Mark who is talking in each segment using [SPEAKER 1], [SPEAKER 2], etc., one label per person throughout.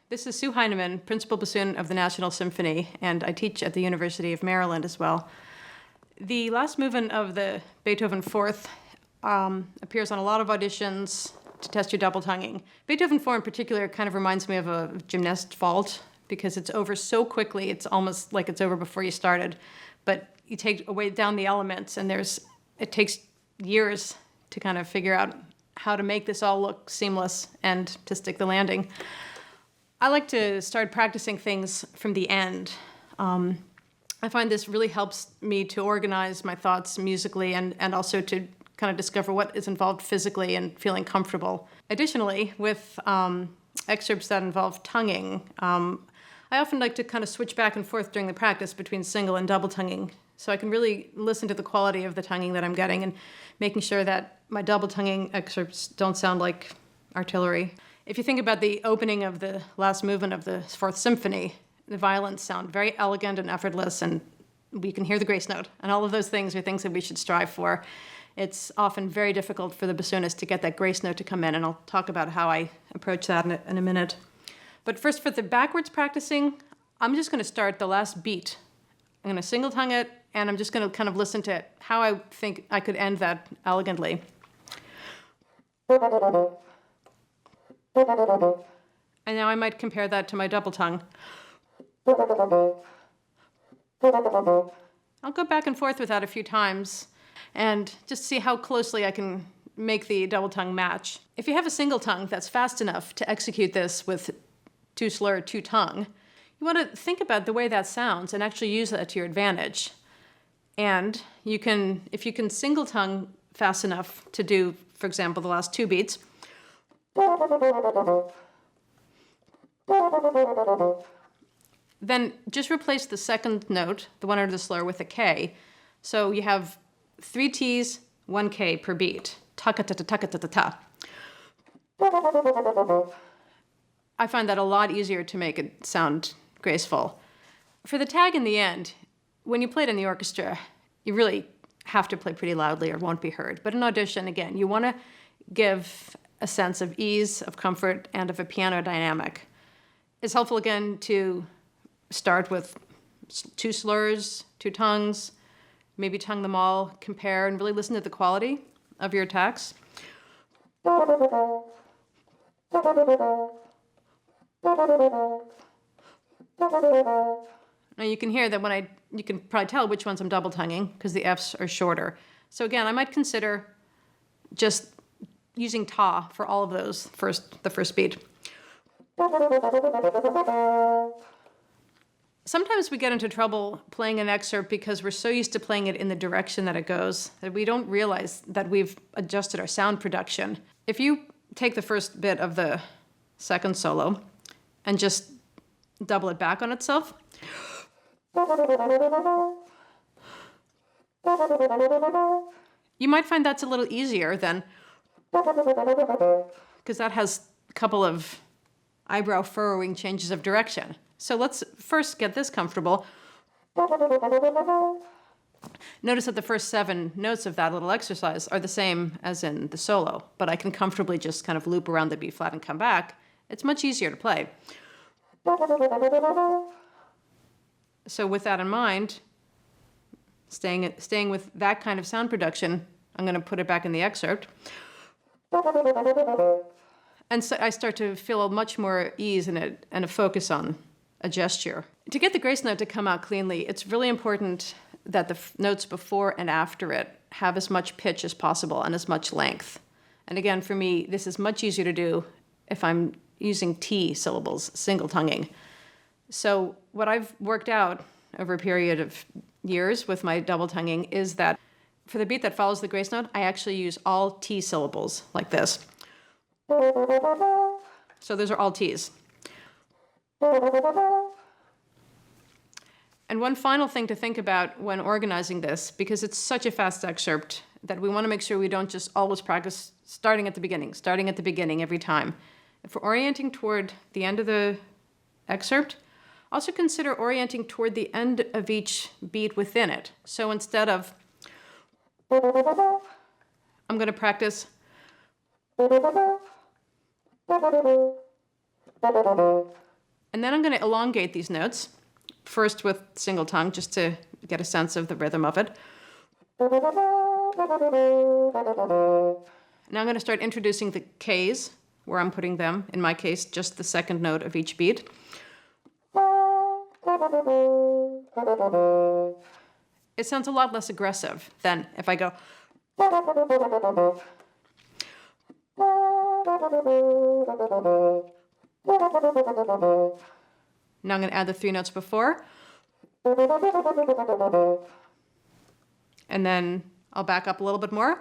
[SPEAKER 1] This is Sue Heineman, principal bassoon of the National Symphony, and I teach at the University of Maryland as well. The last movement of the Beethoven Fourth appears on a lot of auditions to test your double tonguing. Beethoven 4 in particular kind of reminds me of a gymnast vault because it's over so quickly, it's almost like it's over before you started. But you take away down the elements and it takes years to kind of figure out how to make this all look seamless and to stick the landing. I like to start practicing things from the end. I find this really helps me to organize my thoughts musically and also to kind of discover what is involved physically and feeling comfortable. Additionally, with excerpts that involve tonguing, I often like to kind of switch back and forth during the practice between single and double tonguing, so I can really listen to the quality of the tonguing that I'm getting and making sure that my double tonguing excerpts don't sound like artillery. If you think about the opening of the last movement of the Fourth Symphony, the violins sound very elegant and effortless, and we can hear the grace note. And all of those things are things that we should strive for. It's often very difficult for the bassoonist to get that grace note to come in, and I'll talk about how I approach that in a minute. But first, for the backwards practicing, I'm just going to start the last beat. I'm going to single tongue it, and I'm just going to kind of listen to how I think I could end that elegantly. And now I might compare that to my double tongue. I'll go back and forth with that a few times and just see how closely I can make the double tongue match. If you have a single tongue that's fast enough to execute this with two slur, two tongue, you want to think about the way that sounds and actually use that to your advantage. And you can, if you can single tongue fast enough to do, for example, the last two beats, then just replace the second note, the one under the slur, with a K. So you have 3 T's, 1 K per beat. Ta-ka-ta-ta-ta-ka-ta-ta. I find that a lot easier to make it sound graceful. For the tag in the end, when you play it in the orchestra, you really have to play pretty loudly or it won't be heard. But in audition, again, you want to give a sense of ease, of comfort, and of a piano dynamic. It's helpful, again, to start with 2 slurs, 2 tongues, maybe tongue them all, compare, and really listen to the quality of your attacks. Now you can hear that you can probably tell which ones I'm double tonguing because the Fs are shorter. So again, I might consider just using ta for all of those the first beat. Sometimes we get into trouble playing an excerpt because we're so used to playing it in the direction that it goes that we don't realize that we've adjusted our sound production. If you take the first bit of the second solo and just double it back on itself, you might find that's a little easier than, because that has a couple of eyebrow furrowing changes of direction. So let's first get this comfortable. Notice that the first 7 notes of that little exercise are the same as in the solo, but I can comfortably just kind of loop around the B flat and come back. It's much easier to play. So with that in mind, staying with that kind of sound production, I'm going to put it back in the excerpt. And so I start to feel much more ease in it and a focus on a gesture. To get the grace note to come out cleanly, it's really important that the notes before and after it have as much pitch as possible and as much length. And again, for me, this is much easier to do if I'm using T syllables, single tonguing. So what I've worked out over a period of years with my double tonguing is that for the beat that follows the grace note, I actually use all T syllables like this. So those are all T's. And one final thing to think about when organizing this, because it's such a fast excerpt, that we want to make sure we don't just always practice starting at the beginning every time. If we're orienting toward the end of the excerpt, Also consider orienting toward the end of each beat within it. So instead of, I'm going to practice. And then I'm going to elongate these notes, first with single tongue, just to get a sense of the rhythm of it. Now I'm going to start introducing the Ks, where I'm putting them, in my case, just the second note of each beat. It sounds a lot less aggressive than if I go. Now I'm going to add the 3 notes before. And then I'll back up a little bit more.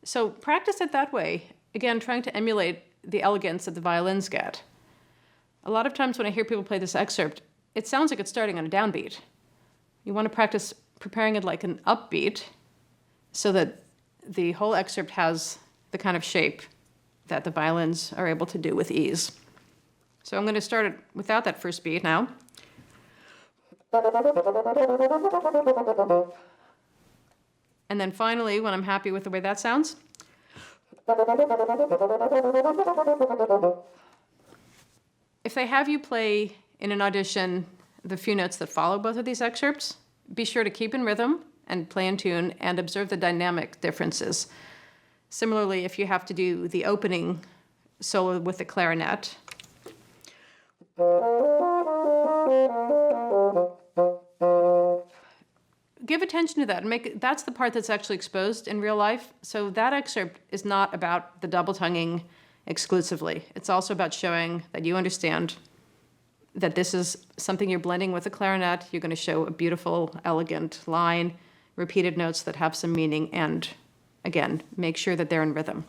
[SPEAKER 1] So practice it that way. Again, trying to emulate the elegance that the violins get. A lot of times when I hear people play this excerpt, it sounds like it's starting on a downbeat. You want to practice preparing it like an upbeat so that the whole excerpt has the kind of shape that the violins are able to do with ease. So I'm going to start it without that first beat now. And then finally, when I'm happy with the way that sounds, if they have you play in an audition the few notes that follow both of these excerpts, be sure to keep in rhythm and play in tune and observe the dynamic differences. Similarly, if you have to do the opening solo with the clarinet, give attention to that and that's the part that's actually exposed in real life. So that excerpt is not about the double tonguing exclusively. It's also about showing that you understand that this is something you're blending with the clarinet. You're going to show a beautiful, elegant line, repeated notes that have some meaning, and again, make sure that they're in rhythm.